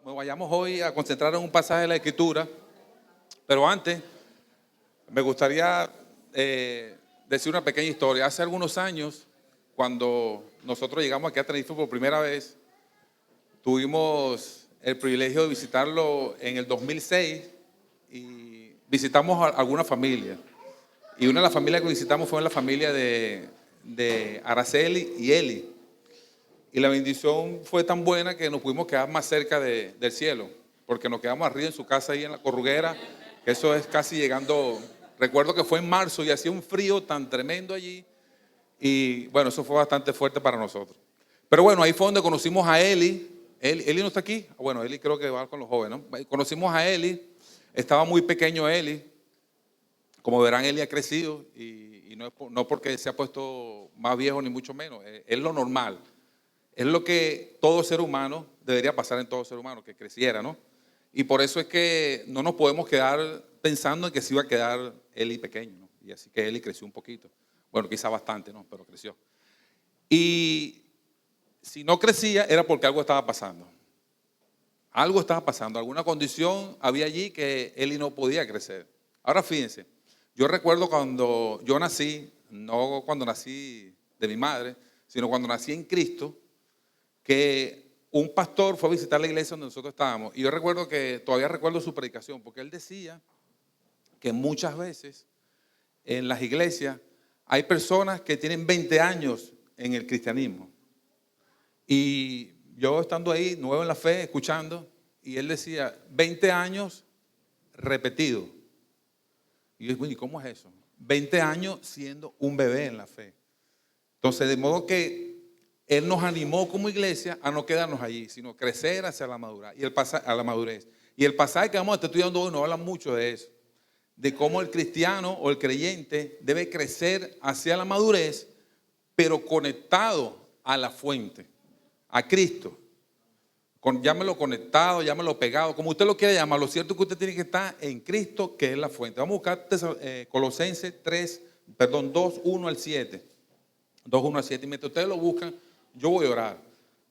Nos vayamos hoy a concentrar en un pasaje de la Escritura, pero antes me gustaría decir una pequeña historia. Hace algunos años, cuando nosotros llegamos aquí a Tenerife por primera vez, tuvimos el privilegio de visitarlo en el 2006 y visitamos a alguna familia. Y una de las familias que visitamos fue la familia de Araceli y Eli. Y la bendición fue tan buena que nos pudimos quedar más cerca del cielo, porque nos quedamos arriba en su casa ahí en la Corruguera. Eso es casi llegando, recuerdo que fue en marzo y hacía un frío tan tremendo allí. Y bueno, eso fue bastante fuerte para nosotros. Pero bueno, ahí fue donde conocimos a Eli. Eli no está aquí. Bueno, Eli creo que va con los jóvenes, ¿no? Conocimos a Eli. Estaba muy pequeño Eli. Como verán, Eli ha crecido y no porque se ha puesto más viejo ni mucho menos. Es lo normal. Es lo que todo ser humano debería pasar en todo ser humano, que creciera, ¿no? Y por eso es que no nos podemos quedar pensando en que se iba a quedar Eli pequeño, ¿no? Y así que Eli creció un poquito. Bueno, quizá bastante, ¿no? Pero creció. Y si no crecía era porque algo estaba pasando. Algo estaba pasando, alguna condición había allí que Eli no podía crecer. Ahora fíjense, yo recuerdo cuando yo nací, no cuando nací de mi madre, sino cuando nací en Cristo, que un pastor fue a visitar la iglesia donde nosotros estábamos. Y yo recuerdo que, todavía recuerdo su predicación, porque él decía que muchas veces en las iglesias hay personas que tienen 20 años en el cristianismo. Y yo estando ahí, nuevo en la fe, escuchando, y él decía, 20 años repetidos. Y yo digo, ¿y cómo es eso? 20 años siendo un bebé en la fe. Entonces, de modo que Él nos animó como iglesia a no quedarnos allí, sino crecer hacia la madurez. A la madurez. Y el pasaje que vamos a estar estudiando hoy nos habla mucho de eso, de cómo el cristiano o el creyente debe crecer hacia la madurez, pero conectado a la fuente, a Cristo. Llámelo conectado, llámelo pegado, como usted lo quiera llamar. Lo cierto es que usted tiene que estar en Cristo, que es la fuente. Vamos a buscar Colosenses 2, 1 al 7. 2, 1 al 7. Y mientras ustedes lo buscan, yo voy a orar.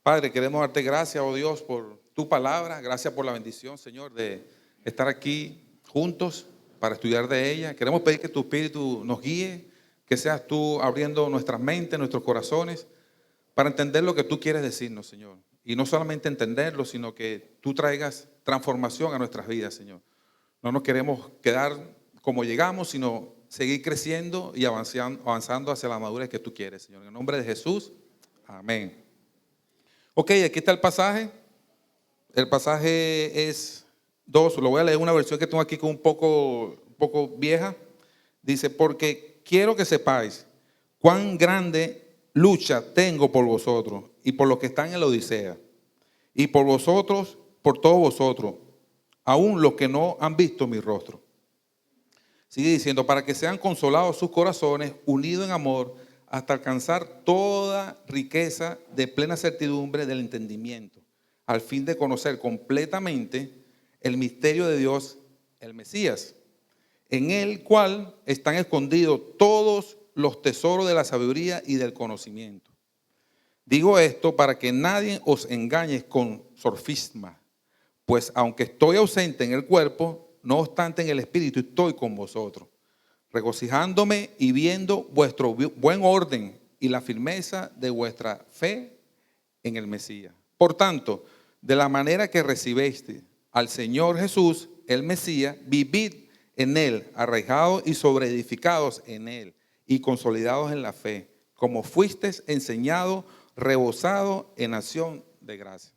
Padre, queremos darte gracias, oh Dios, por tu palabra. Gracias por la bendición, Señor, de estar aquí juntos para estudiar de ella. Queremos pedir que tu Espíritu nos guíe, que seas tú abriendo nuestras mentes, nuestros corazones, para entender lo que tú quieres decirnos, Señor. Y no solamente entenderlo, sino que tú traigas transformación a nuestras vidas, Señor. No nos queremos quedar como llegamos, sino seguir creciendo y avanzando hacia la madurez que tú quieres, Señor. En el nombre de Jesús, amén. Ok, aquí está el pasaje. El pasaje es 2. Lo voy a leer en una versión que tengo aquí que es un poco vieja. Dice, porque quiero que sepáis cuán grande lucha tengo por vosotros y por los que están en la Odisea y por vosotros, por todos vosotros, aún los que no han visto mi rostro. Sigue diciendo, para que sean consolados sus corazones, unidos en amor, hasta alcanzar toda riqueza de plena certidumbre del entendimiento, al fin de conocer completamente el misterio de Dios, el Mesías, en el cual están escondidos todos los tesoros de la sabiduría y del conocimiento. Digo esto para que nadie os engañe con sofisma, pues aunque estoy ausente en el cuerpo, no obstante en el espíritu estoy con vosotros, regocijándome y viendo vuestro buen orden y la firmeza de vuestra fe en el Mesías. Por tanto, de la manera que recibisteis al Señor Jesús, el Mesías, vivid en él, arraigados y sobreedificados en él y consolidados en la fe, como fuisteis enseñados, rebosados en acción de gracia.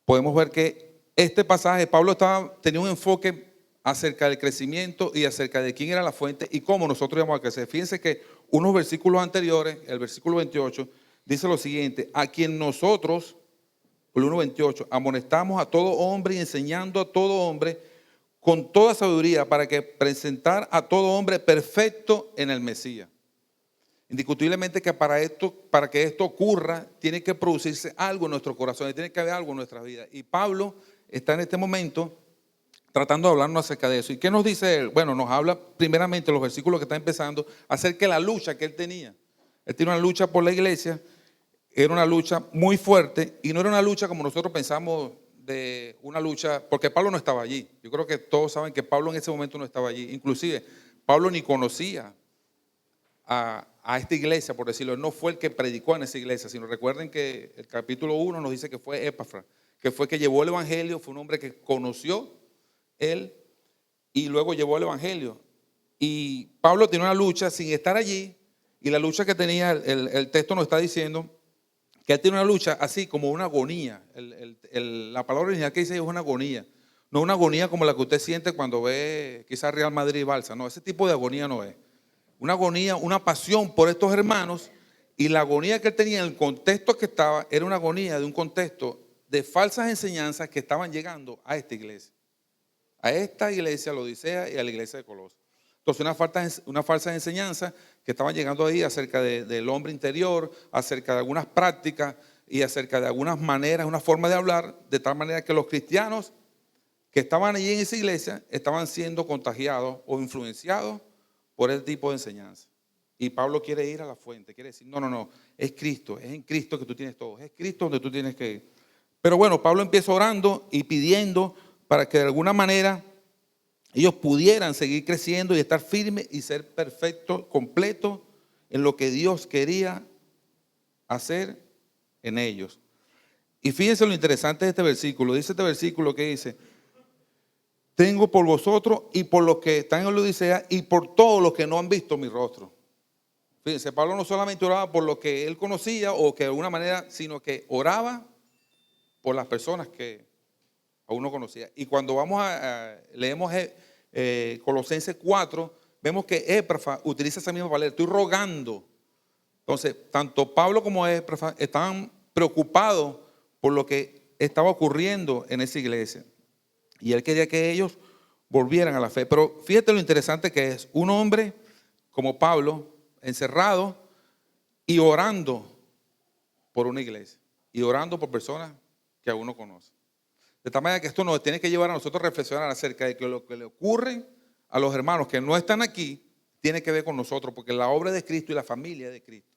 Podemos ver que este pasaje, Pablo tenía un enfoque acerca del crecimiento y acerca de quién era la fuente y cómo nosotros íbamos a crecer. Fíjense que unos versículos anteriores, el versículo 28, dice lo siguiente, a quien nosotros, el 1:28, amonestamos a todo hombre y enseñando a todo hombre con toda sabiduría para que presentar a todo hombre perfecto en el Mesías. Indiscutiblemente que para que esto ocurra, tiene que producirse algo en nuestros corazones, tiene que haber algo en nuestras vidas. Y Pablo está en este momento tratando de hablarnos acerca de eso. ¿Y qué nos dice él? Bueno, nos habla primeramente los versículos que están empezando acerca de la lucha que él tenía. Él tiene una lucha por la iglesia era una lucha muy fuerte y no era una lucha como nosotros pensamos de una lucha, porque Pablo no estaba allí. Yo creo que todos saben que Pablo en ese momento no estaba allí. Inclusive, Pablo ni conocía a esta iglesia, por decirlo. Él no fue el que predicó en esa iglesia, sino recuerden que el capítulo 1 nos dice que fue Epafras, que fue que llevó el evangelio, fue un hombre que conoció él y luego llevó el evangelio. Y Pablo tenía una lucha sin estar allí, y la lucha que tenía, el texto nos está diciendo que él tiene una lucha así como una agonía. La palabra original que dice es una agonía. No una agonía como la que usted siente cuando ve quizás Real Madrid y Barça. No, ese tipo de agonía no es. Una agonía, una pasión por estos hermanos, y la agonía que él tenía en el contexto que estaba era una agonía de un contexto de falsas enseñanzas que estaban llegando a esta iglesia. A esta iglesia, a la Odisea y a la iglesia de Colosas. Entonces una falsa enseñanza que estaban llegando ahí acerca del hombre interior, acerca de algunas prácticas y acerca de algunas maneras, una forma de hablar, de tal manera que los cristianos que estaban allí en esa iglesia estaban siendo contagiados o influenciados por ese tipo de enseñanza. Y Pablo quiere ir a la fuente, quiere decir, no, es Cristo, es en Cristo que tú tienes todo, es Cristo donde tú tienes que ir. Pero bueno, Pablo empieza orando y pidiendo para que de alguna manera ellos pudieran seguir creciendo y estar firmes y ser perfectos, completos en lo que Dios quería hacer en ellos. Y fíjense lo interesante de este versículo. Dice este versículo que dice: tengo por vosotros y por los que están en la Odisea y por todos los que no han visto mi rostro. Fíjense, Pablo no solamente oraba por lo que él conocía o que de alguna manera, sino que oraba por las personas que aún no conocía. Y cuando leemos Colosenses 4, vemos que Epafras utiliza esa misma palabra: estoy rogando. Entonces, tanto Pablo como Epafras estaban preocupados por lo que estaba ocurriendo en esa iglesia. Y él quería que ellos volvieran a la fe. Pero fíjate lo interesante que es un hombre como Pablo, encerrado y orando por una iglesia. Y orando por personas que aún no conocen. De tal manera que esto nos tiene que llevar a nosotros a reflexionar acerca de que lo que le ocurre a los hermanos que no están aquí tiene que ver con nosotros, porque la obra de Cristo y la familia es de Cristo.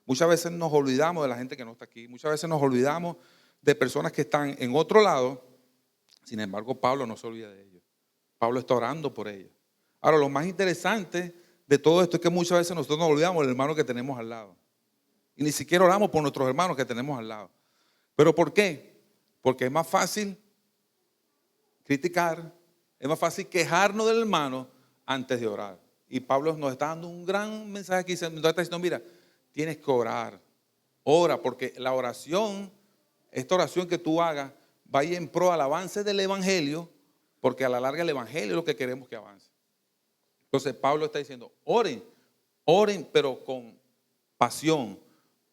Muchas veces nos olvidamos de la gente que no está aquí, muchas veces nos olvidamos de personas que están en otro lado. Sin embargo, Pablo no se olvida de ellos. Pablo está orando por ellos. Ahora, lo más interesante de todo esto es que muchas veces nosotros nos olvidamos del hermano que tenemos al lado. Y ni siquiera oramos por nuestros hermanos que tenemos al lado. ¿Pero por qué? Porque es más fácil criticar, es más fácil quejarnos del hermano antes de orar. Y Pablo nos está dando un gran mensaje aquí, nos está diciendo: mira, tienes que orar. Ora, porque la oración, esta oración que tú hagas, vaya en pro al avance del evangelio, porque a la larga el evangelio es lo que queremos que avance. Entonces Pablo está diciendo: oren, pero con pasión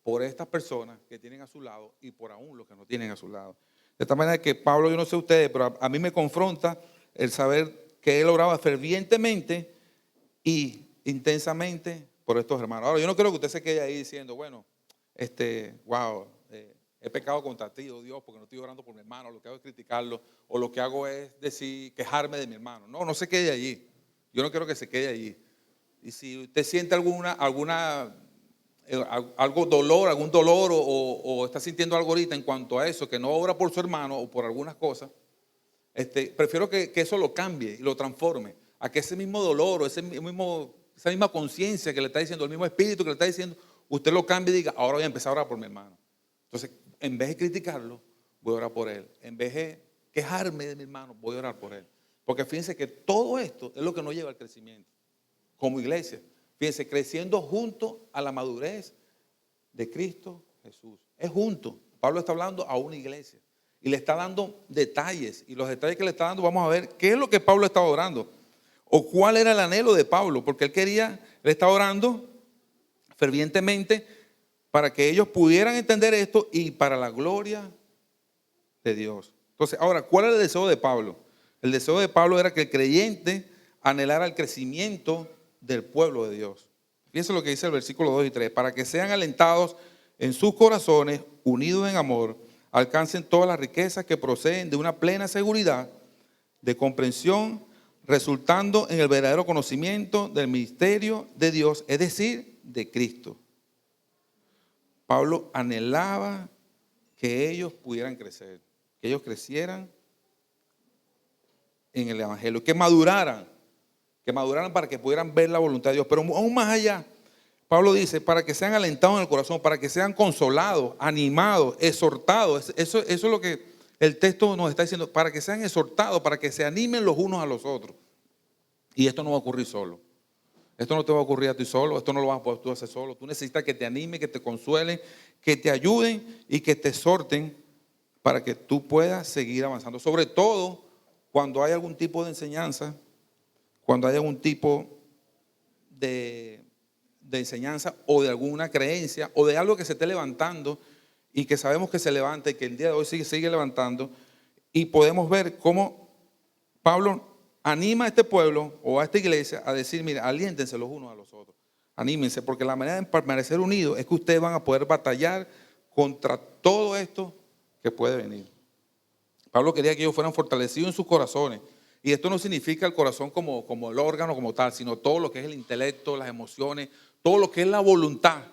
por estas personas que tienen a su lado y por aún los que no tienen a su lado. De esta manera que Pablo, yo no sé ustedes, pero a mí me confronta el saber que él oraba fervientemente y intensamente por estos hermanos. Ahora, yo no creo que usted se quede ahí diciendo: bueno, he pecado contra ti, oh Dios, porque no estoy orando por mi hermano, lo que hago es criticarlo, o lo que hago es quejarme de mi hermano. No se quede allí. Yo no quiero que se quede allí. Y si usted siente algún dolor o está sintiendo algo ahorita en cuanto a eso, que no ora por su hermano o por algunas cosas, prefiero que eso lo cambie y lo transforme, a que ese mismo dolor o esa misma conciencia que le está diciendo, el mismo espíritu que le está diciendo, usted lo cambie y diga: ahora voy a empezar a orar por mi hermano. Entonces, en vez de criticarlo, voy a orar por él. En vez de quejarme de mi hermano, voy a orar por él. Porque fíjense que todo esto es lo que nos lleva al crecimiento como iglesia. Fíjense, creciendo junto a la madurez de Cristo Jesús. Es junto. Pablo está hablando a una iglesia y le está dando detalles. Y los detalles que le está dando, vamos a ver qué es lo que Pablo estaba orando. O cuál era el anhelo de Pablo. Porque él estaba orando fervientemente para que ellos pudieran entender esto y para la gloria de Dios. Entonces, ahora, ¿cuál era el deseo de Pablo? El deseo de Pablo era que el creyente anhelara el crecimiento del pueblo de Dios. Fíjense lo que dice el versículo 2 y 3. Para que sean alentados en sus corazones, unidos en amor, alcancen todas las riquezas que proceden de una plena seguridad de comprensión, resultando en el verdadero conocimiento del misterio de Dios, es decir, de Cristo. Pablo anhelaba que ellos pudieran crecer, que ellos crecieran en el Evangelio, que maduraran para que pudieran ver la voluntad de Dios. Pero aún más allá, Pablo dice, para que sean alentados en el corazón, para que sean consolados, animados, exhortados. Eso es lo que el texto nos está diciendo, para que sean exhortados, para que se animen los unos a los otros. Y esto no va a ocurrir solo. Esto no te va a ocurrir a ti solo, esto no lo vas a poder tú hacer solo. Tú necesitas que te animen, que te consuelen, que te ayuden y que te exhorten para que tú puedas seguir avanzando. Sobre todo cuando hay algún tipo de enseñanza, cuando hay algún tipo de enseñanza o de alguna creencia o de algo que se esté levantando y que sabemos que se levanta y que el día de hoy sigue levantando, y podemos ver cómo Pablo anima a este pueblo o a esta iglesia a decir, mira, aliéntense los unos a los otros, anímense, porque la manera de permanecer unidos es que ustedes van a poder batallar contra todo esto que puede venir. Pablo quería que ellos fueran fortalecidos en sus corazones. Y esto no significa el corazón como el órgano como tal, sino todo lo que es el intelecto, las emociones, todo lo que es la voluntad.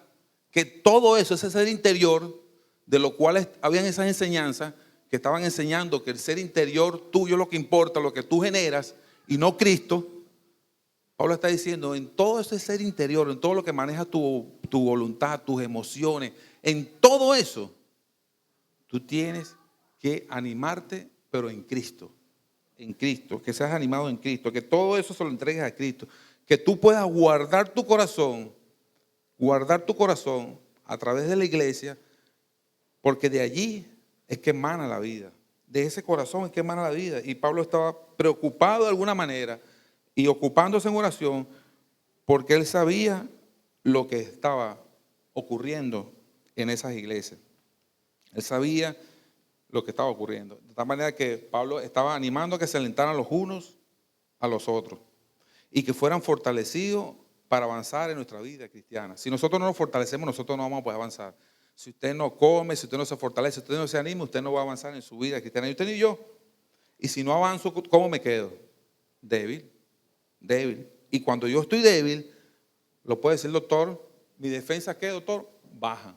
Que todo eso, ese ser interior, de lo cual habían esas enseñanzas que estaban enseñando que el ser interior tuyo es lo que importa, lo que tú generas y no Cristo. Pablo está diciendo, en todo ese ser interior, en todo lo que maneja tu voluntad, tus emociones, en todo eso, tú tienes que animarte, pero en Cristo. En Cristo, que seas animado en Cristo, que todo eso se lo entregues a Cristo, que tú puedas guardar tu corazón a través de la iglesia, porque de allí es que emana la vida, de ese corazón es que emana la vida. Y Pablo estaba preocupado de alguna manera y ocupándose en oración porque él sabía lo que estaba ocurriendo en esas iglesias. Él sabía lo que estaba ocurriendo. De tal manera que Pablo estaba animando a que se alentaran los unos a los otros y que fueran fortalecidos para avanzar en nuestra vida cristiana. Si nosotros no nos fortalecemos, nosotros no vamos a poder avanzar. Si usted no come, si usted no se fortalece, si usted no se anima, usted no va a avanzar en su vida cristiana. Ni usted ni yo. Y si no avanzo, ¿cómo me quedo? Débil. Y cuando yo estoy débil, lo puede decir el doctor, mi defensa, ¿qué, doctor? Baja.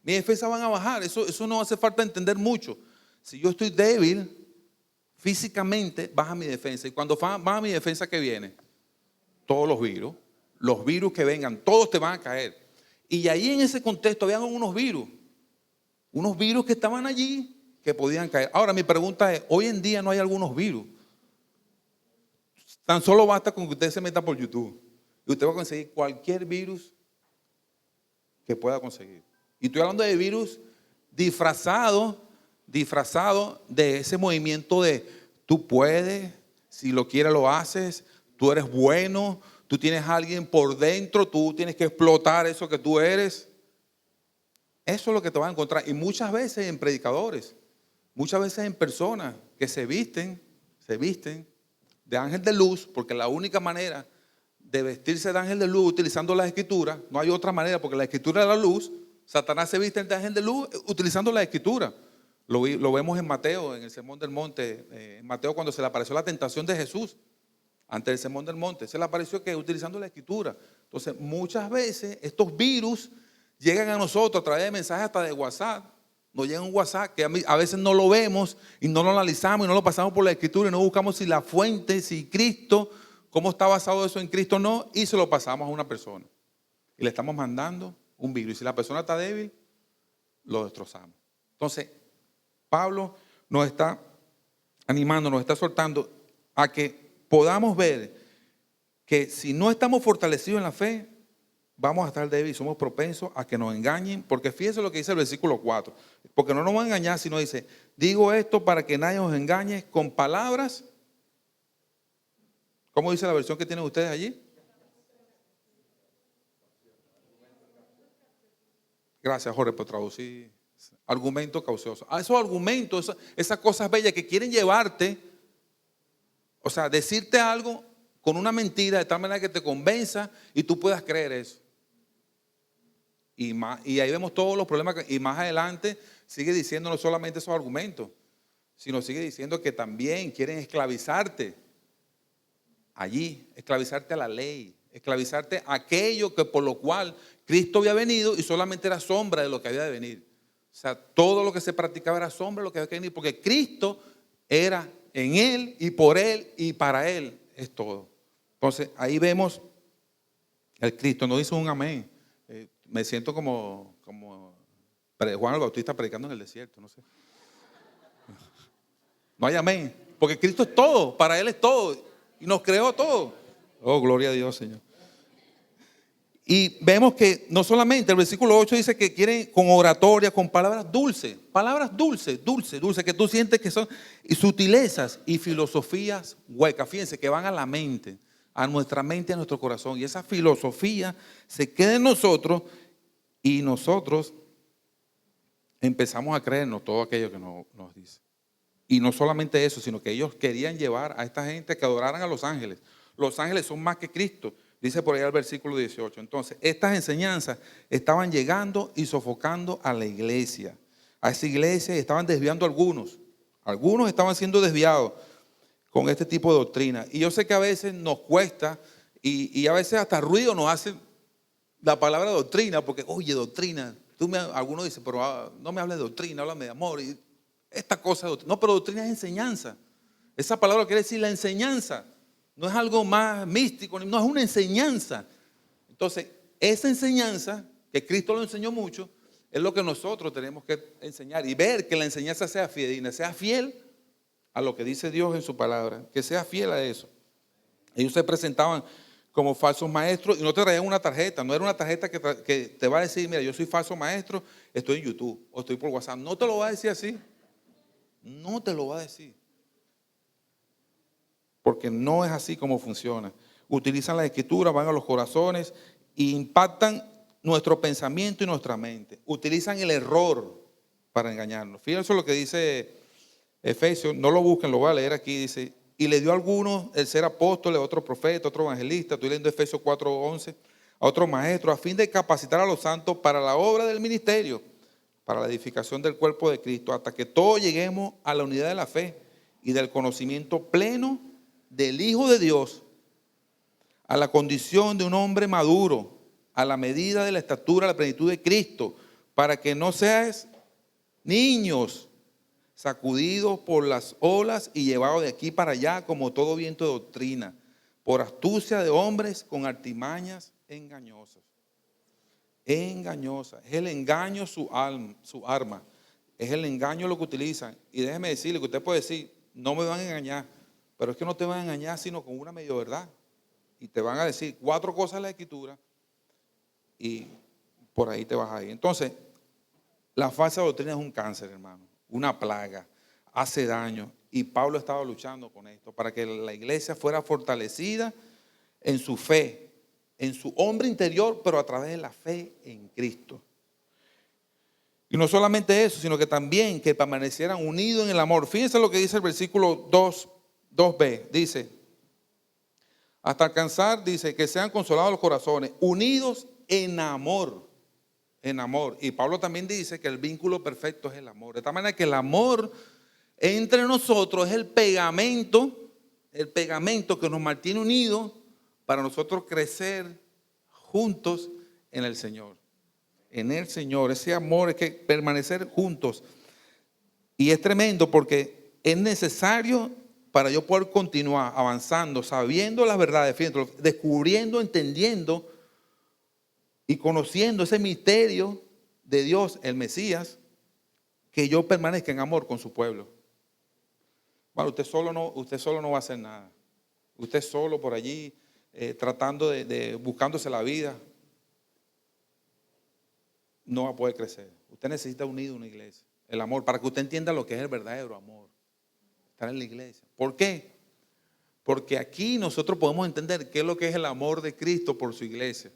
Mis defensas van a bajar, eso no hace falta entender mucho. Si yo estoy débil, físicamente baja mi defensa. Y cuando baja mi defensa, ¿qué viene? Todos los virus que vengan, todos te van a caer. Y ahí en ese contexto habían unos virus que estaban allí que podían caer. Ahora mi pregunta es, hoy en día no hay algunos virus. Tan solo basta con que usted se meta por YouTube y usted va a conseguir cualquier virus que pueda conseguir. Y estoy hablando de virus disfrazado de ese movimiento de tú puedes, si lo quieres lo haces, tú eres bueno, tú tienes a alguien por dentro, tú tienes que explotar eso que tú eres. Eso es lo que te vas a encontrar. Y muchas veces en predicadores, muchas veces en personas que se visten de ángel de luz, porque la única manera de vestirse de ángel de luz utilizando la escritura, no hay otra manera, porque la escritura es la luz. Satanás se viste de ángel de luz utilizando la escritura. Lo vemos en Mateo, en el Sermón del Monte. En Mateo, cuando se le apareció la tentación de Jesús, ante el Sermón del Monte, se le apareció que utilizando la escritura. Entonces, muchas veces estos virus llegan a nosotros a través de mensajes hasta de WhatsApp. Nos llega un WhatsApp que a veces no lo vemos y no lo analizamos y no lo pasamos por la escritura y no buscamos si la fuente, si Cristo, cómo está basado eso en Cristo o no, y se lo pasamos a una persona. Y le estamos mandando un virus. Y si la persona está débil, lo destrozamos. Entonces, Pablo nos está animando, nos está exhortando a que podamos ver que si no estamos fortalecidos en la fe, vamos a estar débiles y somos propensos a que nos engañen. Porque fíjense lo que dice el versículo 4. Porque no nos van a engañar, sino dice, digo esto para que nadie os engañe con palabras. ¿Cómo dice la versión que tienen ustedes allí? Gracias, Jorge, por traducir. Argumento caucioso. Esos argumentos, esas cosas bellas que quieren llevarte, o sea, decirte algo con una mentira de tal manera que te convenza y tú puedas creer eso. Y ahí vemos todos los problemas. Y más adelante sigue diciendo no solamente esos argumentos, sino sigue diciendo que también quieren esclavizarte allí, esclavizarte a la ley, esclavizarte a aquello que por lo cual Cristo había venido y solamente era sombra de lo que había de venir. O sea, todo lo que se practicaba era sombra de lo que había de venir, porque Cristo era en Él y por Él y para Él es todo. Entonces, ahí vemos el Cristo. No dice un amén. Me siento como Juan el Bautista predicando en el desierto, no sé. No hay amén, porque Cristo es todo, para Él es todo y nos creó todo. Oh, gloria a Dios, Señor. Y vemos que no solamente el versículo 8 dice que quieren con oratoria, con palabras dulces, que tú sientes que son y sutilezas y filosofías huecas. Fíjense que van a la mente, a nuestra mente, a nuestro corazón. Y esa filosofía se queda en nosotros y nosotros empezamos a creernos todo aquello que nos dice. Y no solamente eso, sino que ellos querían llevar a esta gente que adoraran a los ángeles. Los ángeles son más que Cristo. Dice por ahí el versículo 18. Entonces, estas enseñanzas estaban llegando y sofocando a la iglesia. A esa iglesia estaban desviando a algunos. Algunos estaban siendo desviados con este tipo de doctrina. Y yo sé que a veces nos cuesta y a veces hasta ruido nos hace la palabra doctrina, porque, oye, doctrina. Algunos dicen, pero no me hables de doctrina, háblame de amor. Y esta cosa de doctrina. No, pero doctrina es enseñanza. Esa palabra quiere decir la enseñanza. No es algo más místico, no es una enseñanza. Entonces, esa enseñanza, que Cristo lo enseñó mucho, es lo que nosotros tenemos que enseñar y ver que la enseñanza sea fidedigna, sea fiel a lo que dice Dios en su palabra, que sea fiel a eso. Ellos se presentaban como falsos maestros y no te traían una tarjeta, no era una tarjeta que te va a decir, mira, yo soy falso maestro, estoy en YouTube o estoy por WhatsApp. No te lo va a decir así, no te lo va a decir. Porque no es así como funciona. Utilizan la escritura, van a los corazones e impactan nuestro pensamiento y nuestra mente. Utilizan el error para engañarnos. Fíjense lo que dice Efesios, no lo busquen, lo voy a leer aquí. Dice, y le dio a algunos el ser apóstoles, a otro profeta, a otro evangelista. Estoy leyendo Efesios 4:11, a otro maestro, a fin de capacitar a los santos para la obra del ministerio, para la edificación del cuerpo de Cristo, hasta que todos lleguemos a la unidad de la fe y del conocimiento pleno del Hijo de Dios, a la condición de un hombre maduro, a la medida de la estatura, la plenitud de Cristo, para que no seas niños sacudidos por las olas y llevados de aquí para allá como todo viento de doctrina, por astucia de hombres con artimañas engañosas. Engañosa, es el engaño su arma, es el engaño lo que utilizan. Y déjeme decirle que usted puede decir, no me van a engañar. Pero es que no te van a engañar sino con una medio verdad. Y te van a decir 4 cosas de la escritura y por ahí te vas a ir. Entonces, la falsa doctrina es un cáncer, hermano, una plaga, hace daño. Y Pablo estaba luchando con esto para que la iglesia fuera fortalecida en su fe, en su hombre interior, pero a través de la fe en Cristo. Y no solamente eso, sino que también que permanecieran unidos en el amor. Fíjense lo que dice el versículo 2b, dice, hasta alcanzar, dice, que sean consolados los corazones, unidos en amor, en amor. Y Pablo también dice que el vínculo perfecto es el amor. De tal manera que el amor entre nosotros es el pegamento que nos mantiene unidos para nosotros crecer juntos en el Señor. En el Señor, ese amor es que permanecer juntos. Y es tremendo porque es necesario para yo poder continuar avanzando, sabiendo las verdades, descubriendo, entendiendo y conociendo ese misterio de Dios, el Mesías, que yo permanezca en amor con su pueblo. Bueno, usted solo no va a hacer nada. Usted solo por allí tratando de buscándose la vida, no va a poder crecer. Usted necesita unido una iglesia, el amor, para que usted entienda lo que es el verdadero amor. Estar en la iglesia. ¿Por qué? Porque aquí nosotros podemos entender qué es lo que es el amor de Cristo por su iglesia.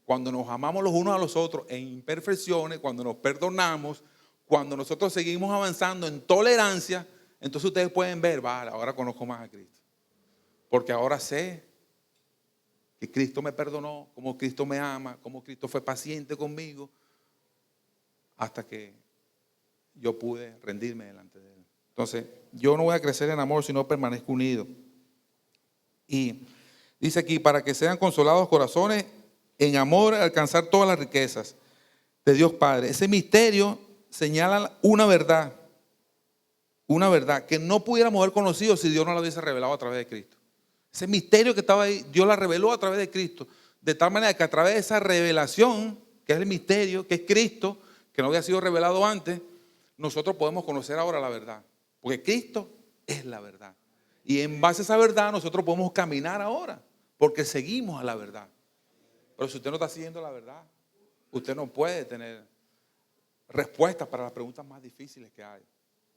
Cuando nos amamos los unos a los otros en imperfecciones, cuando nos perdonamos, cuando nosotros seguimos avanzando en tolerancia, entonces ustedes pueden ver, vale, ahora conozco más a Cristo. Porque ahora sé que Cristo me perdonó, cómo Cristo me ama, cómo Cristo fue paciente conmigo, hasta que yo pude rendirme delante de Él. Entonces, yo no voy a crecer en amor si no permanezco unido. Y dice aquí, para que sean consolados corazones en amor alcanzar todas las riquezas de Dios Padre. Ese misterio señala una verdad que no pudiéramos haber conocido si Dios no la hubiese revelado a través de Cristo. Ese misterio que estaba ahí, Dios la reveló a través de Cristo, de tal manera que a través de esa revelación, que es el misterio, que es Cristo, que no había sido revelado antes, nosotros podemos conocer ahora la verdad, porque Cristo es la verdad. Y en base a esa verdad nosotros podemos caminar ahora, porque seguimos a la verdad. Pero si usted no está siguiendo la verdad, usted no puede tener respuestas para las preguntas más difíciles que hay.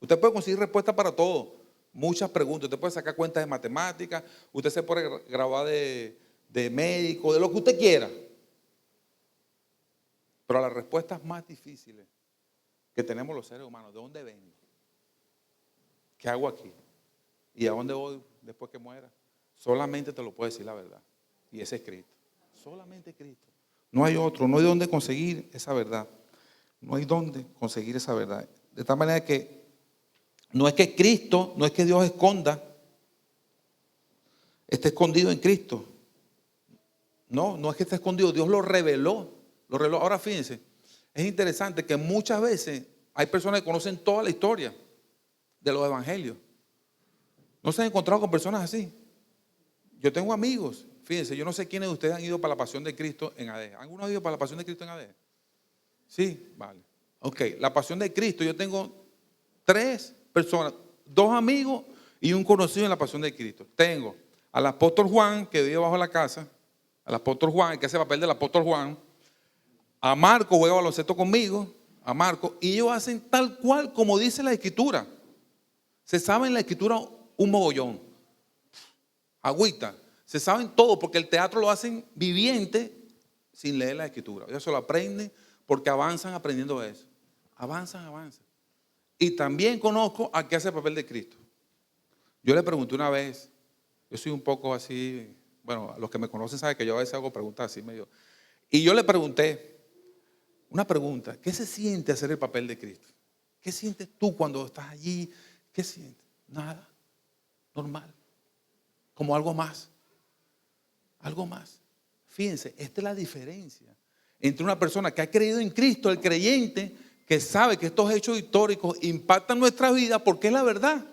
Usted puede conseguir respuestas para todo, muchas preguntas. Usted puede sacar cuentas de matemáticas, usted se puede graduar de médico, de lo que usted quiera. Pero las respuestas más difíciles que tenemos los seres humanos, ¿de dónde vengo? ¿Qué hago aquí? ¿Y a dónde voy después que muera? Solamente te lo puede decir la verdad. Y ese es Cristo. Solamente Cristo. No hay otro, no hay dónde conseguir esa verdad. No hay dónde conseguir esa verdad. De tal manera que no es que Cristo, no es que Dios esconda, esté escondido en Cristo. No es que esté escondido, Dios lo reveló. Ahora fíjense, es interesante que muchas veces hay personas que conocen toda la historia de los evangelios. ¿No se han encontrado con personas así? Yo tengo amigos, fíjense, yo no sé quiénes de ustedes han ido para la Pasión de Cristo en AD. ¿Alguno ha ido para la Pasión de Cristo en AD? Sí, vale. Ok, la Pasión de Cristo, yo tengo 3 personas, 2 amigos y un conocido en la Pasión de Cristo. Tengo al apóstol Juan, que vive bajo la casa, al apóstol Juan, el que hace el papel del apóstol Juan. A Marco juega baloncesto conmigo, a Marco, y ellos hacen tal cual como dice la Escritura. Se sabe en la Escritura un mogollón, agüita, se saben todo porque el teatro lo hacen viviente sin leer la Escritura. Ellos se lo aprenden porque avanzan aprendiendo eso. Avanzan. Y también conozco al que hace el papel de Cristo. Yo le pregunté una vez, yo soy un poco así, bueno, los que me conocen saben que yo a veces hago preguntas así medio. Y yo le pregunté una pregunta: ¿qué se siente hacer el papel de Cristo? ¿Qué sientes tú cuando estás allí? ¿Qué sientes? Nada, normal, como algo más. Fíjense, esta es la diferencia entre una persona que ha creído en Cristo, el creyente, que sabe que estos hechos históricos impactan nuestra vida porque es la verdad,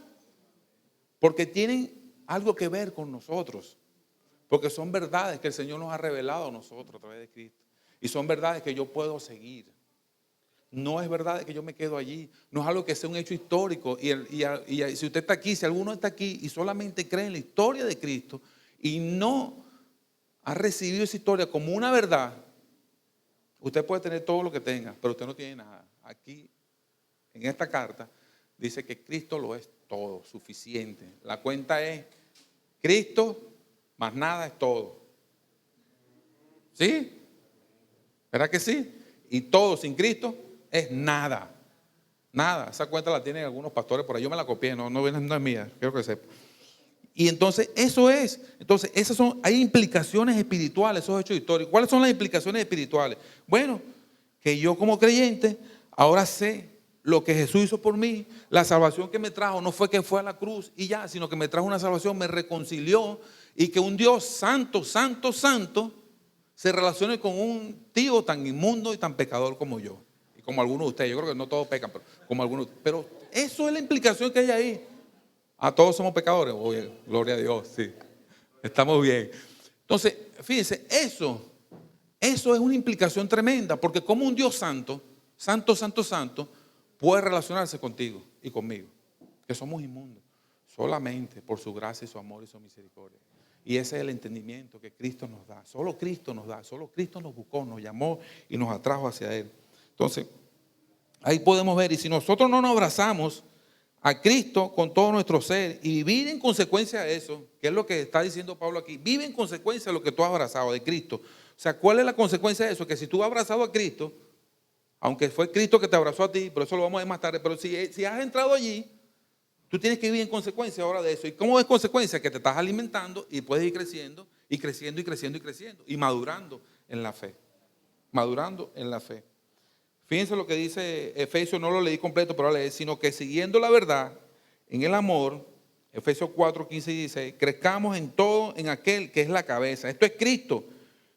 porque tienen algo que ver con nosotros, porque son verdades que el Señor nos ha revelado a nosotros a través de Cristo, y son verdades que yo puedo seguir. No es verdad que yo me quedo allí, no es algo que sea un hecho histórico. Y si usted está aquí, si alguno está aquí y solamente cree en la historia de Cristo y no ha recibido esa historia como una verdad, usted puede tener todo lo que tenga, pero usted no tiene nada. Aquí, en esta carta, dice que Cristo lo es todo, suficiente. La cuenta es Cristo más nada es todo. ¿Sí? ¿Verdad que sí? Y todo sin Cristo es nada. Nada. Esa cuenta la tienen algunos pastores por ahí. Yo me la copié, no es mía, quiero que sepa. Y entonces eso es. Entonces hay implicaciones espirituales, esos hechos históricos. ¿Cuáles son las implicaciones espirituales? Bueno, que yo como creyente ahora sé lo que Jesús hizo por mí. La salvación que me trajo no fue que fue a la cruz y ya, sino que me trajo una salvación, me reconcilió, y que un Dios santo se relacione con un tío tan inmundo y tan pecador como yo. Y como algunos de ustedes. Yo creo que no todos pecan, pero como algunos. Pero eso es la implicación que hay ahí. A todos somos pecadores. Oye, gloria a Dios, sí. Estamos bien. Entonces, fíjense, eso es una implicación tremenda, porque como un Dios santo, puede relacionarse contigo y conmigo, que somos inmundos, solamente por su gracia y su amor y su misericordia. Y ese es el entendimiento que Cristo nos da. Solo Cristo nos da, solo Cristo nos buscó, nos llamó y nos atrajo hacia Él. Entonces, ahí podemos ver, y si nosotros no nos abrazamos a Cristo con todo nuestro ser y vivir en consecuencia de eso, que es lo que está diciendo Pablo aquí, vive en consecuencia de lo que tú has abrazado de Cristo. O sea, ¿cuál es la consecuencia de eso? Que si tú has abrazado a Cristo, aunque fue Cristo que te abrazó a ti, pero eso lo vamos a ver más tarde, pero si has entrado allí, tú tienes que vivir en consecuencia ahora de eso. ¿Y cómo es consecuencia? Que te estás alimentando y puedes ir creciendo y creciendo y creciendo y creciendo y madurando en la fe. Madurando en la fe. Fíjense lo que dice Efesios, no lo leí completo, pero lo leí, sino que siguiendo la verdad en el amor, Efesios 4, 15 y 16, crezcamos en todo en aquel que es la cabeza. Esto es Cristo,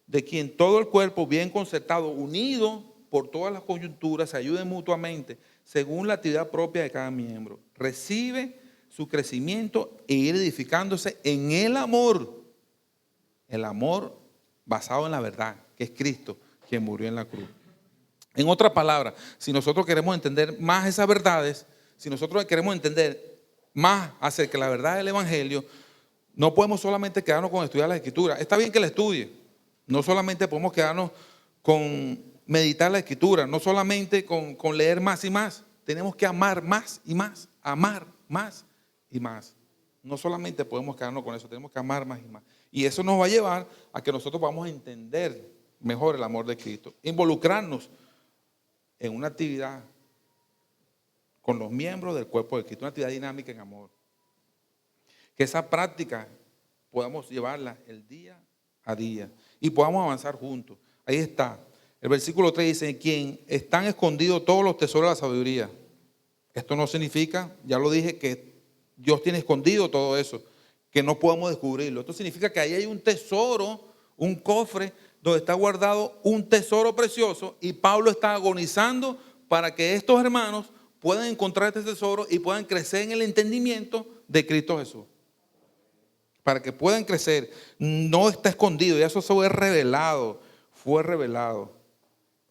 de quien todo el cuerpo bien concertado, unido por todas las coyunturas, se ayude mutuamente según la actividad propia de cada miembro. Recibe su crecimiento e ir edificándose en el amor. El amor basado en la verdad, que es Cristo, quien murió en la cruz. En otras palabras, si nosotros queremos entender más esas verdades, si nosotros queremos entender más acerca de la verdad del Evangelio, no podemos solamente quedarnos con estudiar la Escritura. Está bien que la estudie. No solamente podemos quedarnos con meditar la Escritura, no solamente con leer más y más. Tenemos que amar más y más, amar más y más. No solamente podemos quedarnos con eso, tenemos que amar más y más. Y eso nos va a llevar a que nosotros vamos a entender mejor el amor de Cristo. Involucrarnos en una actividad con los miembros del cuerpo de Cristo, una actividad dinámica en amor. Que esa práctica podamos llevarla el día a día y podamos avanzar juntos. Ahí está. El versículo 3 dice: en quien están escondidos todos los tesoros de la sabiduría. Esto no significa, ya lo dije, que Dios tiene escondido todo eso, que no podemos descubrirlo. Esto significa que ahí hay un tesoro, un cofre, donde está guardado un tesoro precioso, y Pablo está agonizando para que estos hermanos puedan encontrar este tesoro y puedan crecer en el entendimiento de Cristo Jesús. Para que puedan crecer, no está escondido, y eso fue revelado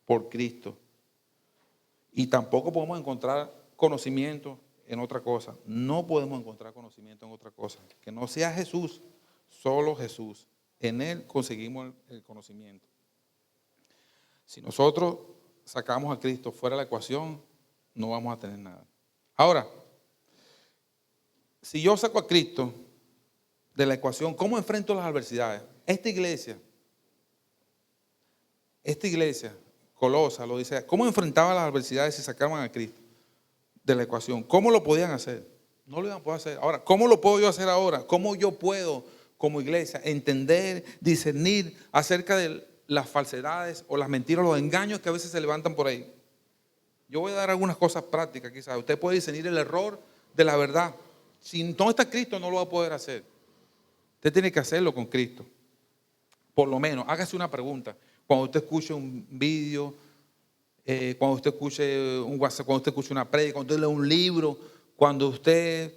por Cristo. Y tampoco podemos encontrar conocimiento en otra cosa. No podemos encontrar conocimiento en otra cosa que no sea Jesús, solo Jesús. En Él conseguimos el conocimiento. Si nosotros sacamos a Cristo fuera de la ecuación, no vamos a tener nada. Ahora, si yo saco a Cristo de la ecuación, ¿cómo enfrento las adversidades? Esta iglesia, Colosa, lo dice, ¿cómo enfrentaba las adversidades si sacaban a Cristo de la ecuación? ¿Cómo lo podían hacer? No lo iban a poder hacer. Ahora, ¿cómo lo puedo yo hacer ahora? ¿Cómo yo puedo, como iglesia, entender, discernir acerca de las falsedades o las mentiras, los engaños que a veces se levantan por ahí? Yo voy a dar algunas cosas prácticas quizás. Usted puede discernir el error de la verdad. Si no está Cristo, no lo va a poder hacer. Usted tiene que hacerlo con Cristo. Por lo menos, hágase una pregunta. Cuando usted escuche un vídeo, cuando usted escuche un WhatsApp, cuando usted escuche una prédica, cuando usted lee un libro, cuando usted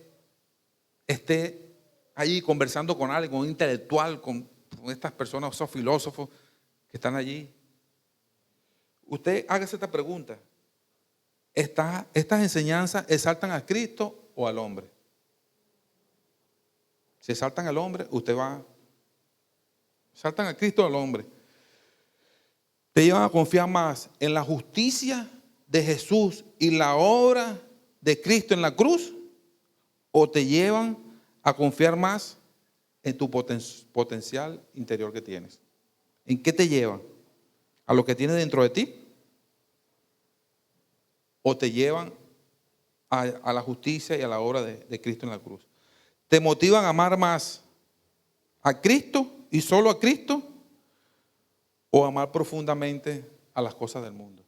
esté allí conversando con alguien, con un intelectual, con estas personas, esos filósofos que están allí, usted hágase esta pregunta. ¿Estas enseñanzas exaltan a Cristo o al hombre? Si exaltan al hombre, exaltan a Cristo o al hombre. Te llevan a confiar más en la justicia de Jesús y la obra de Cristo en la cruz, o te llevan a confiar más en tu potencial interior que tienes. ¿En qué te llevan? ¿A lo que tienes dentro de ti? ¿O te llevan a la justicia y a la obra de Cristo en la cruz? ¿Te motivan a amar más a Cristo y solo a Cristo, o amar profundamente a las cosas del mundo?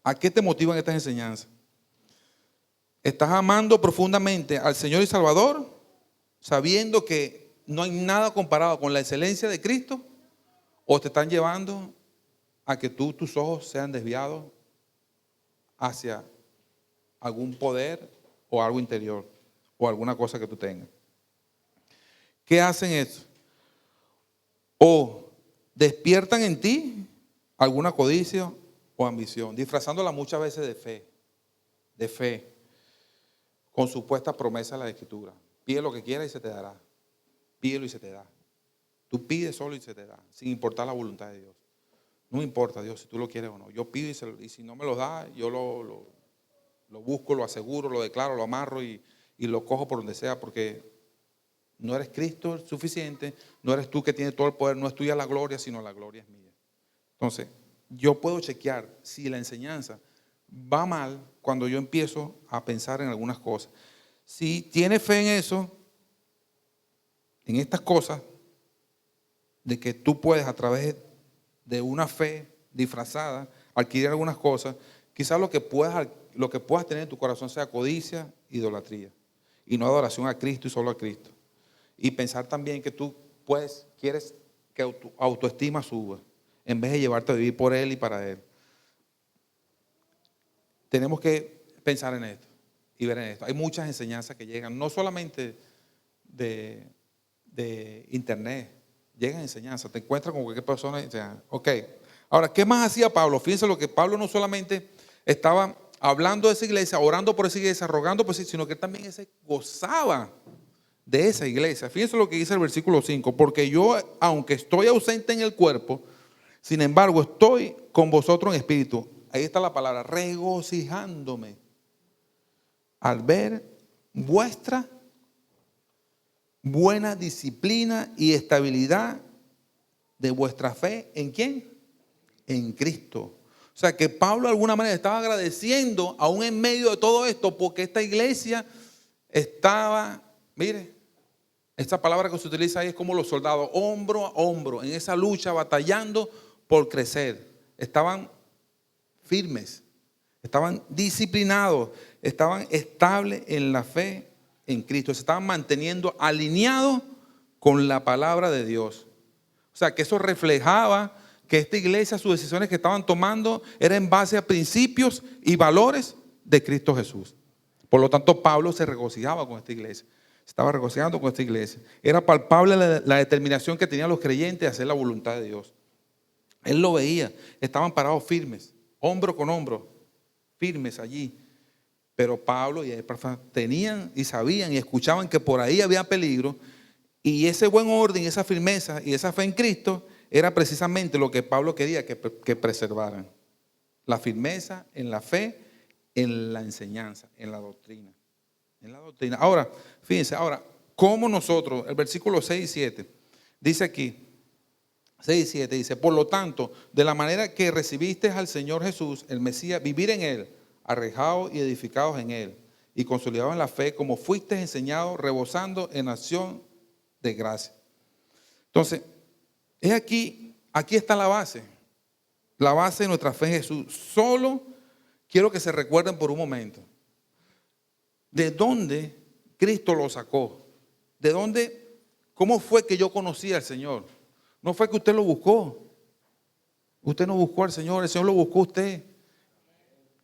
¿A qué te motivan estas enseñanzas? ¿Estás amando profundamente al Señor y Salvador, sabiendo que no hay nada comparado con la excelencia de Cristo? ¿O te están llevando a que tus ojos sean desviados hacia algún poder o algo interior o alguna cosa que tú tengas? ¿Qué hacen eso? O despiertan en ti alguna codicia o ambición, disfrazándola muchas veces de fe, con supuestas promesas de la Escritura. Pide lo que quieras y se te dará. Pídelo y se te da. Tú pides solo y se te da, sin importar la voluntad de Dios. No me importa, Dios, si tú lo quieres o no. Yo pido y si no me lo da, yo lo busco, lo aseguro, lo declaro, lo amarro y lo cojo por donde sea, porque no eres Cristo suficiente, no eres tú que tienes todo el poder, no es tuya la gloria, sino la gloria es mía. Entonces, yo puedo chequear si la enseñanza va mal cuando yo empiezo a pensar en algunas cosas. Si tienes fe en eso, en estas cosas, de que tú puedes a través de una fe disfrazada adquirir algunas cosas, quizás lo que puedas tener en tu corazón sea codicia, idolatría, y no adoración a Cristo y solo a Cristo. Y pensar también que tú pues quieres que tu autoestima suba, en vez de llevarte a vivir por Él y para Él. Tenemos que pensar en esto y ver en esto. Hay muchas enseñanzas que llegan, no solamente de internet, llegan enseñanzas. Te encuentras con cualquier persona y dices, ok. Ahora, ¿qué más hacía Pablo? Fíjense lo que Pablo no solamente estaba hablando de esa iglesia, orando por esa iglesia, rogando por esa, sino que también se gozaba de esa iglesia. Fíjense lo que dice el versículo 5, porque yo, aunque estoy ausente en el cuerpo, sin embargo estoy con vosotros en espíritu. Ahí está la palabra, regocijándome al ver vuestra buena disciplina y estabilidad de vuestra fe. ¿En quién? En Cristo. O sea que Pablo de alguna manera estaba agradeciendo aún en medio de todo esto, porque esta iglesia estaba, mire, esta palabra que se utiliza ahí es como los soldados, hombro a hombro, en esa lucha, batallando por crecer. Estaban firmes, estaban disciplinados, estaban estables en la fe en Cristo, se estaban manteniendo alineados con la palabra de Dios. O sea que eso reflejaba que esta iglesia, sus decisiones que estaban tomando eran en base a principios y valores de Cristo Jesús. Por lo tanto, Pablo se regocijaba con esta iglesia. Estaba regocijando con esta iglesia. Era palpable la determinación que tenían los creyentes de hacer la voluntad de Dios. Él lo veía. Estaban parados firmes, hombro con hombro, firmes allí. Pero Pablo y Epafras tenían y sabían y escuchaban que por ahí había peligro. Y ese buen orden, esa firmeza y esa fe en Cristo era precisamente lo que Pablo quería que preservaran. La firmeza en la fe, en la enseñanza, en la doctrina. En la doctrina. Ahora, fíjense, ¿cómo nosotros, el versículo 6 y 7, dice aquí, 6 y 7 dice, por lo tanto, de la manera que recibiste al Señor Jesús, el Mesías, vivir en Él, arraigados y edificados en Él, y consolidados en la fe, como fuiste enseñado, rebosando en acción de gracia. Entonces, es aquí está la base de nuestra fe en Jesús. Solo quiero que se recuerden por un momento de dónde Cristo lo sacó, de dónde, cómo fue que yo conocí al Señor. No fue que usted lo buscó, usted no buscó al Señor, el Señor lo buscó a usted,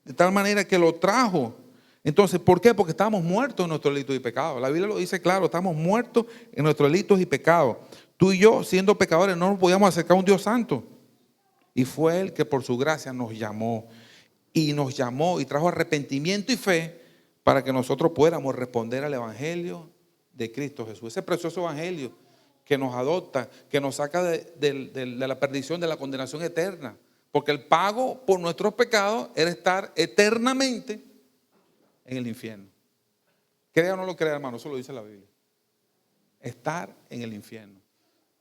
de tal manera que lo trajo. Entonces, ¿por qué? Porque estábamos muertos en nuestros delitos y pecados. La Biblia lo dice claro, estamos muertos en nuestros delitos y pecados. Tú y yo, siendo pecadores, no nos podíamos acercar a un Dios santo. Y fue Él que por su gracia nos llamó. Y nos llamó y trajo arrepentimiento y fe para que nosotros pudiéramos responder al Evangelio de Cristo Jesús. Ese precioso Evangelio que nos adopta, que nos saca de la perdición, de la condenación eterna. Porque el pago por nuestros pecados era estar eternamente en el infierno. Crea o no lo crea, hermano, eso lo dice la Biblia. Estar en el infierno.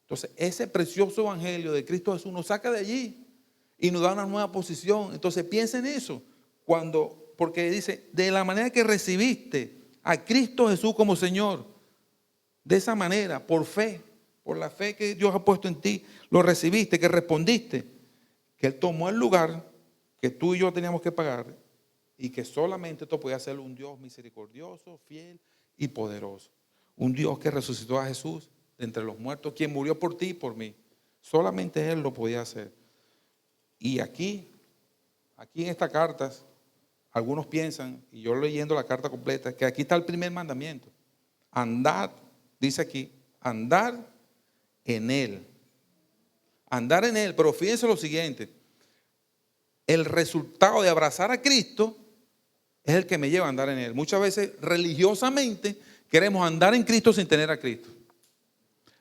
Entonces, ese precioso Evangelio de Cristo Jesús nos saca de allí y nos da una nueva posición. Entonces, piensa en eso. Porque dice, de la manera que recibiste a Cristo Jesús como Señor, de esa manera, por fe, por la fe que Dios ha puesto en ti, lo recibiste, que respondiste, que Él tomó el lugar que tú y yo teníamos que pagar y que solamente esto podía hacer un Dios misericordioso, fiel y poderoso. Un Dios que resucitó a Jesús de entre los muertos, quien murió por ti y por mí. Solamente Él lo podía hacer. Y aquí en estas cartas, algunos piensan, y yo leyendo la carta completa, que aquí está el primer mandamiento. Andad, dice aquí, andar en Él. Andar en Él, pero fíjense lo siguiente. El resultado de abrazar a Cristo es el que me lleva a andar en Él. Muchas veces religiosamente queremos andar en Cristo sin tener a Cristo.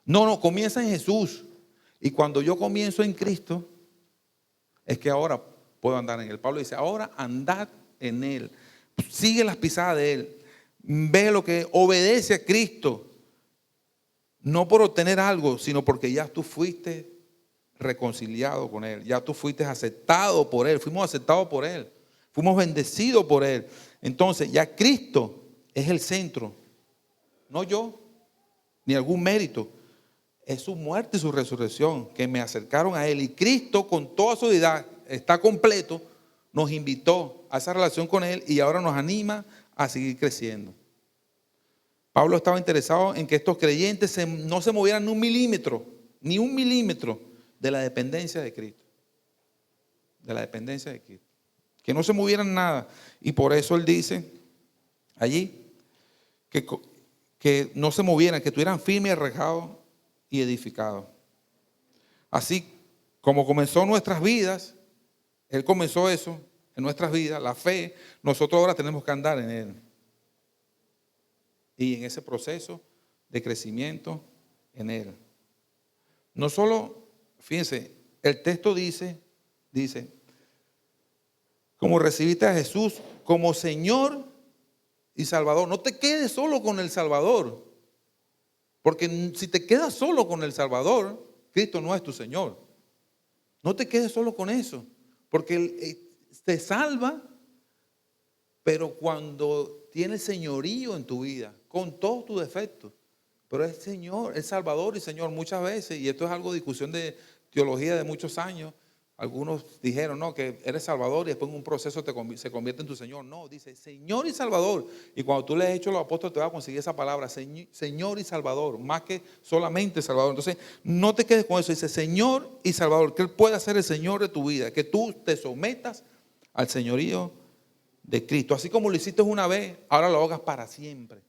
No, comienza en Jesús. Y cuando yo comienzo en Cristo, es que ahora puedo andar en Él. Pablo dice, ahora andad en Él. Sigue las pisadas de Él. Ve lo que obedece a Cristo. No por obtener algo, sino porque ya tú fuiste reconciliado con Él. Ya tú fuiste aceptado por Él. Fuimos aceptados por Él. Fuimos bendecidos por Él. Entonces ya Cristo es el centro. No yo, ni algún mérito. Es su muerte y su resurrección que me acercaron a Él. Y Cristo con toda su deidad está completo. Nos invitó a esa relación con Él y ahora nos anima a seguir creciendo. Pablo estaba interesado en que estos creyentes no se movieran ni un milímetro de la dependencia de Cristo. De la dependencia de Cristo. Que no se movieran nada. Y por eso él dice allí que no se movieran, que estuvieran firmes, arraigados y edificados. Así como comenzó nuestras vidas, él comenzó eso en nuestras vidas, la fe, nosotros ahora tenemos que andar en él. Y en ese proceso de crecimiento en él. No solo, fíjense, el texto dice, como recibiste a Jesús como Señor y Salvador. No te quedes solo con el Salvador. Porque si te quedas solo con el Salvador, Cristo no es tu Señor. No te quedes solo con eso. Porque Él te salva, pero cuando tiene señorío en tu vida, con todos tus defectos. Pero es Señor, es Salvador y Señor muchas veces. Y esto es algo de discusión de teología de muchos años. Algunos dijeron, no, que eres Salvador y después en un proceso se convierte en tu Señor. No, dice Señor y Salvador. Y cuando tú lees Hechos de los Apóstoles te vas a conseguir esa palabra, Señor y Salvador, más que solamente Salvador. Entonces, no te quedes con eso. Dice Señor y Salvador, que Él pueda ser el Señor de tu vida, que tú te sometas al señorío de Cristo. Así como lo hiciste una vez, ahora lo hagas para siempre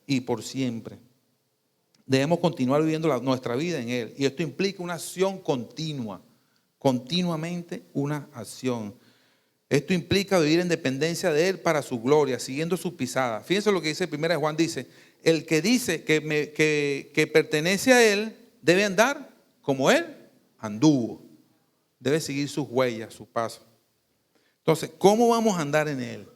y por siempre. Debemos continuar viviendo nuestra vida en Él. Y esto implica una acción continua. Continuamente una acción. Esto implica vivir en dependencia de Él para su gloria, siguiendo sus pisadas. Fíjense lo que dice 1 Juan, dice, el que dice que pertenece a Él debe andar como Él anduvo. Debe seguir sus huellas, sus pasos. Entonces, ¿cómo vamos a andar en Él?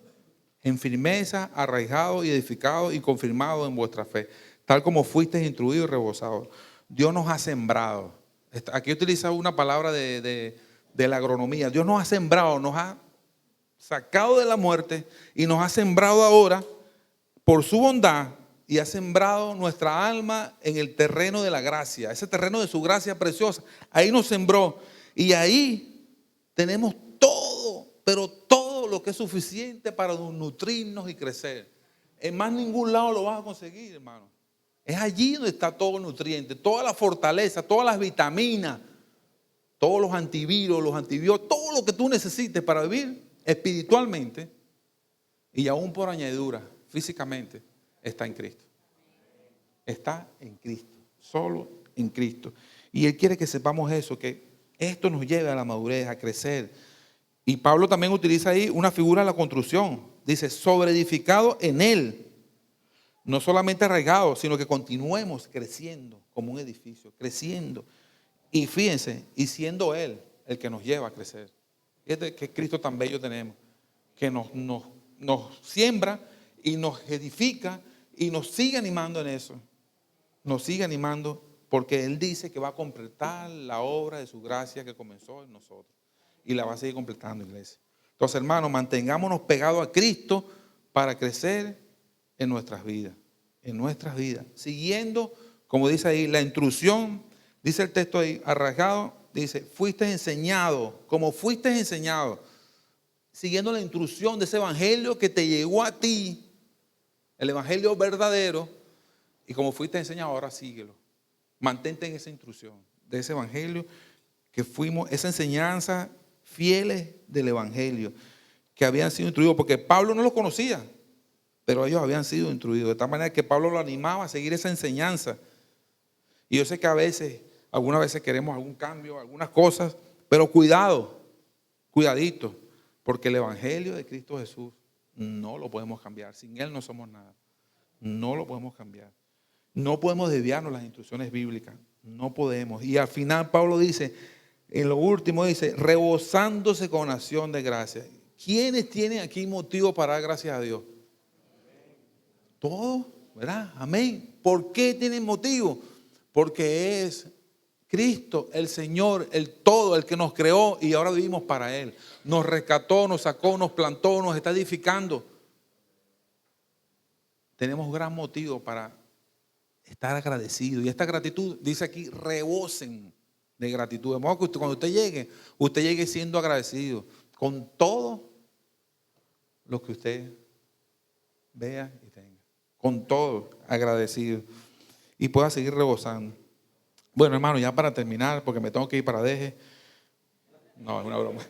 En firmeza, arraigado y edificado y confirmado en vuestra fe. Tal como fuisteis instruidos y rebosados. Dios nos ha sembrado. Aquí utiliza una palabra de la agronomía. Dios nos ha sembrado, nos ha sacado de la muerte y nos ha sembrado ahora por su bondad y ha sembrado nuestra alma en el terreno de la gracia. Ese terreno de su gracia preciosa. Ahí nos sembró y ahí tenemos todo, pero todo lo que es suficiente para nutrirnos y crecer. En más ningún lado lo vas a conseguir, hermano. Es allí donde está todo el nutriente, toda la fortaleza, todas las vitaminas, todos los antivirus, los antibióticos, todo lo que tú necesites para vivir espiritualmente y aún por añadidura, físicamente, está en Cristo. Está en Cristo, solo en Cristo. Y Él quiere que sepamos eso, que esto nos lleve a la madurez, a crecer. Y Pablo también utiliza ahí una figura de la construcción. Dice, sobreedificado en Él. No solamente arraigados, sino que continuemos creciendo como un edificio, creciendo. Y fíjense, y siendo Él el que nos lleva a crecer. Fíjate qué Cristo tan bello tenemos, que nos siembra y nos edifica y nos sigue animando en eso. Nos sigue animando porque Él dice que va a completar la obra de su gracia que comenzó en nosotros. Y la va a seguir completando, iglesia. Entonces, hermanos, mantengámonos pegados a Cristo para crecer en nuestras vidas, siguiendo, como dice ahí, la instrucción, dice el texto ahí, arraigado, dice, fuiste enseñado, como fuiste enseñado, siguiendo la instrucción de ese evangelio que te llegó a ti, el evangelio verdadero, y como fuiste enseñado, ahora síguelo, mantente en esa instrucción, de ese evangelio que fuimos, esa enseñanza fieles del evangelio, que habían sido instruidos, porque Pablo no los conocía, pero ellos habían sido instruidos, de tal manera que Pablo lo animaba a seguir esa enseñanza. Y yo sé que algunas veces queremos algún cambio, algunas cosas, pero cuidadito, porque el evangelio de Cristo Jesús no lo podemos cambiar. Sin Él no somos nada. No lo podemos cambiar. No podemos desviarnos las instrucciones bíblicas. No podemos. Y al final Pablo dice, en lo último dice, rebosándose con acción de gracia. ¿Quiénes tienen aquí motivo para dar gracias a Dios? Todos, ¿verdad? Amén. ¿Por qué tienen motivo? Porque es Cristo, el Señor, el todo, el que nos creó y ahora vivimos para Él. Nos rescató, nos sacó, nos plantó, nos está edificando. Tenemos gran motivo para estar agradecidos. Y esta gratitud, dice aquí, rebosen de gratitud. De modo que cuando usted llegue siendo agradecido con todo lo que usted vea y tenga. con todo, agradecido, y puedas seguir rebosando. Bueno, hermano, ya para terminar, porque me tengo que ir para Deje. No, es una broma.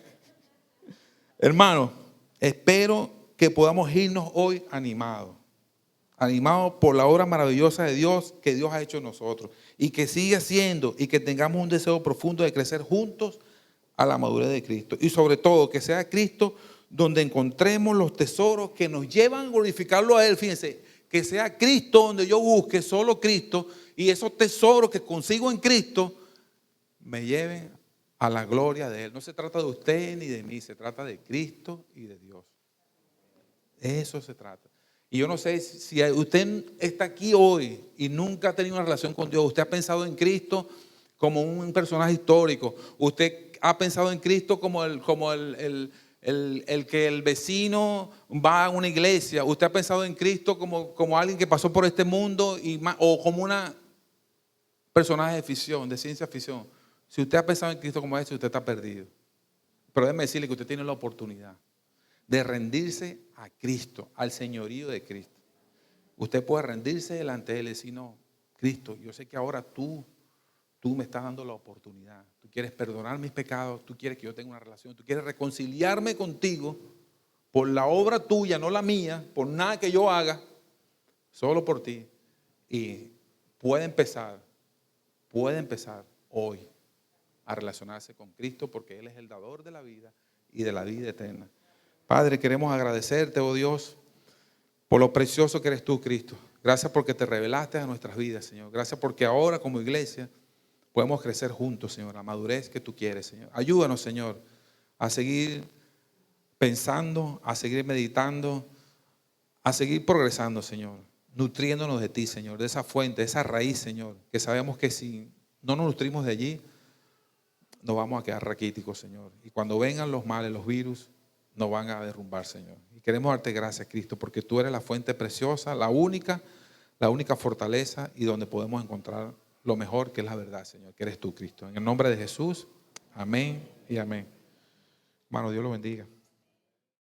Hermano, espero que podamos irnos hoy animados por la obra maravillosa de Dios que Dios ha hecho en nosotros y que sigue haciendo, y que tengamos un deseo profundo de crecer juntos a la madurez de Cristo. Y sobre todo, que sea Cristo donde encontremos los tesoros que nos llevan a glorificarlo a Él. Fíjense, que sea Cristo donde yo busque solo Cristo, y esos tesoros que consigo en Cristo me lleven a la gloria de Él. No se trata de usted ni de mí, se trata de Cristo y de Dios. De eso se trata. Y yo no sé si usted está aquí hoy y nunca ha tenido una relación con Dios. Usted ha pensado en Cristo como un personaje histórico. Usted ha pensado en Cristo como el que el vecino va a una iglesia. Usted ha pensado en Cristo como alguien que pasó por este mundo o como una personaje de ficción, de ciencia ficción. Si usted ha pensado en Cristo como eso, usted está perdido. Pero déjeme decirle que usted tiene la oportunidad de rendirse a Cristo, al señorío de Cristo. Usted puede rendirse delante de Él y decir: no, Cristo, yo sé que ahora tú me estás dando la oportunidad. Tú quieres perdonar mis pecados, tú quieres que yo tenga una relación, tú quieres reconciliarme contigo por la obra tuya, no la mía, por nada que yo haga, solo por ti. Y puede empezar hoy a relacionarse con Cristo, porque Él es el dador de la vida y de la vida eterna. Padre, queremos agradecerte, oh Dios, por lo precioso que eres tú, Cristo. Gracias porque te revelaste a nuestras vidas, Señor. Gracias porque ahora como iglesia podemos crecer juntos, Señor, la madurez que tú quieres, Señor. Ayúdanos, Señor, a seguir pensando, a seguir meditando, a seguir progresando, Señor, nutriéndonos de ti, Señor, de esa fuente, de esa raíz, Señor, que sabemos que si no nos nutrimos de allí, nos vamos a quedar raquíticos, Señor. Y cuando vengan los males, los virus, nos van a derrumbar, Señor. Y queremos darte gracias, Cristo, porque tú eres la fuente preciosa, la única fortaleza, y donde podemos encontrar lo mejor, que es la verdad, Señor, que eres tú, Cristo. En el nombre de Jesús, amén y amén. Hermano, Dios lo bendiga.